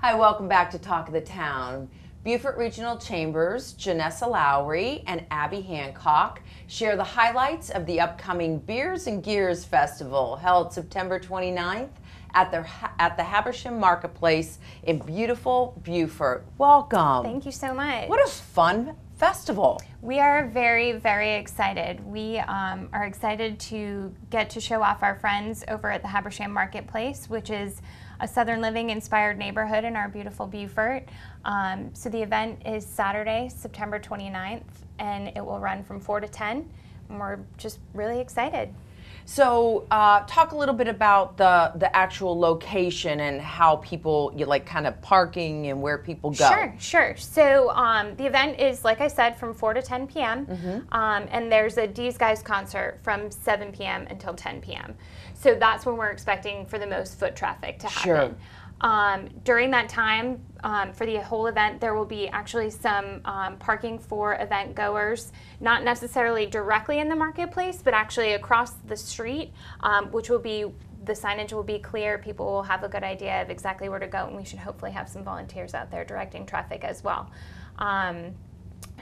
Hi, welcome back to Talk of the Town. Beaufort Regional Chambers, Janessa Lowry and Abby Hancock share the highlights of the upcoming Beers and Gears Festival held September 29th at the Habersham Marketplace in beautiful Beaufort. Welcome. Thank you so much. What a fun festival. We are very, very excited. We are excited to get to show off our friends over at the Habersham Marketplace, which is a Southern Living inspired neighborhood in our beautiful Beaufort. So the event is Saturday, September 29th, and it will run from 4 to 10, and we're just really excited. So talk a little bit about the actual location and how people, kind of parking and where people go. Sure. So the event is, like I said, from 4 to 10 p.m. And there's a These Guys concert from 7 p.m. until 10 p.m. So that's when we're expecting for the most foot traffic to happen. During that time, for the whole event, there will be actually some parking for event goers, not necessarily directly in the marketplace, but actually across the street, which will be, the signage will be clear. People will have a good idea of exactly where to go, and we should hopefully have some volunteers out there directing traffic as well.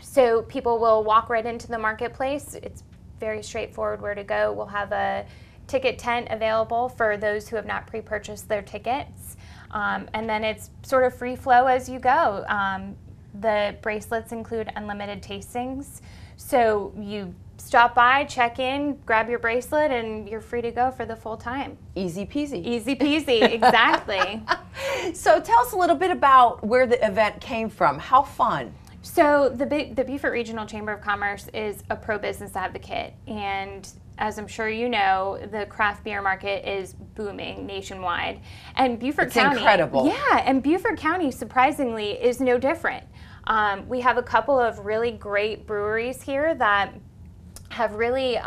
So people will walk right into the marketplace. It's very straightforward where to go. We'll have a ticket tent available for those who have not pre-purchased their tickets. And then it's sort of free flow as you go. The bracelets include unlimited tastings. So you stop by, check in, grab your bracelet, and you're free to go for the full time. Easy peasy. Easy peasy, exactly. So tell us a little bit about where the event came from. How fun. So the Beaufort Regional Chamber of Commerce is a pro-business advocate, and as I'm sure you know, the craft beer market is booming nationwide. And Beaufort County, incredible. Yeah, and Beaufort County, surprisingly, is no different. We have a couple of really great breweries here that have really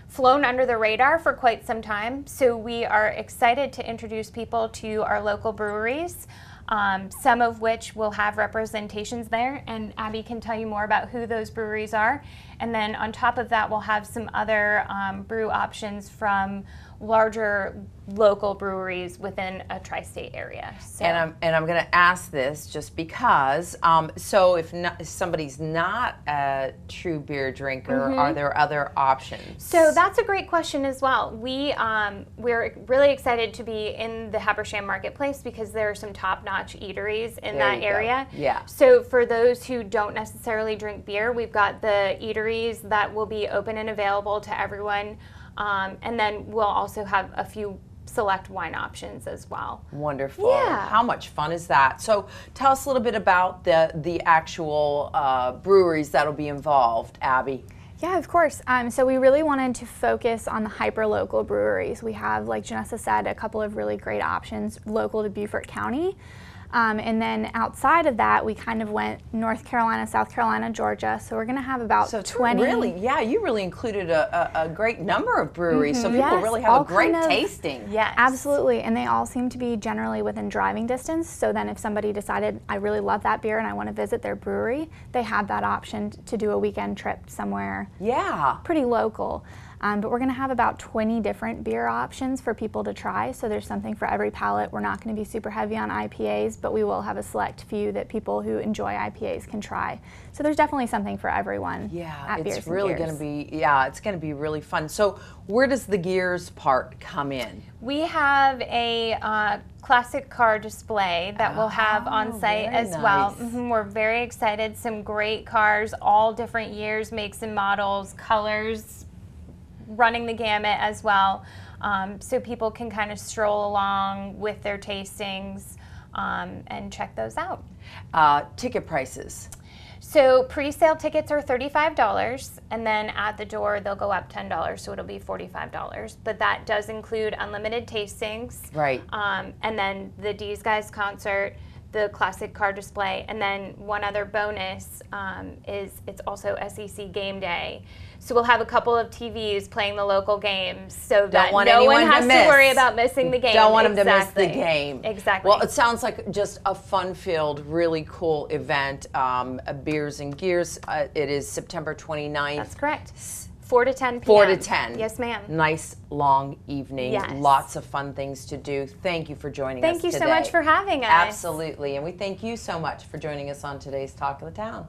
flown under the radar for quite some time. So we are excited to introduce people to our local breweries, some of which will have representations there, and Abby can tell you more about who those breweries are. And then on top of that, we'll have some other brew options from larger local breweries within a tri-state area. So. And I'm going to ask this just because. So if somebody's not a true beer drinker, are there other options? So that's a great question as well. We're really excited to be in the Habersham Marketplace because there are some top-notch eateries in that area. Yeah. So for those who don't necessarily drink beer, we've got the eateries that will be open and available to everyone. And then we'll also have a few select wine options as well. Wonderful. Yeah. How much fun is that? So tell us a little bit about the actual breweries that'll be involved, Abby. Yeah, of course. So we really wanted to focus on the hyper-local breweries. We have, like Janessa said, a couple of really great options local to Beaufort County. And then outside of that, we kind of went North Carolina, South Carolina, Georgia. So we're going to have about 20. Really, yeah, you really included a great number of breweries, so people really have a great tasting. Yes, absolutely, and they all seem to be generally within driving distance. So then if somebody decided, I really love that beer and I want to visit their brewery, they have that option to do a weekend trip somewhere. Yeah, pretty local. But we're going to have about 20 different beer options for people to try, so there's something for every palate. We're not going to be super heavy on IPAs, but we will have a select few that people who enjoy IPAs can try. So there's definitely something for everyone. Yeah, it's really going to be, it's going to be really fun. So where does the gears part come in? We have a classic car display that we'll have on site as well. We're very excited. Some great cars, all different years, makes and models, colors, running the gamut as well, so people can kind of stroll along with their tastings and check those out. Ticket prices. So pre-sale tickets are $35, and then at the door they'll go up $10, so it'll be $45. But that does include unlimited tastings, right? And then the These Guys concert, the classic car display, and then one other bonus is it's also SEC game day. So we'll have a couple of TVs playing the local games so that no one has to worry about missing the game. Don't want them to miss the game. Exactly. Well, it sounds like just a fun-filled, really cool event. Beers and Gears. It is September 29th. That's correct. 4 to 10 p.m. 4 to 10. Yes, ma'am. Nice long evening. Yes. Lots of fun things to do. Thank you for joining us Thank you today. so much for having us. Absolutely. And we thank you so much for joining us on today's Talk of the Town.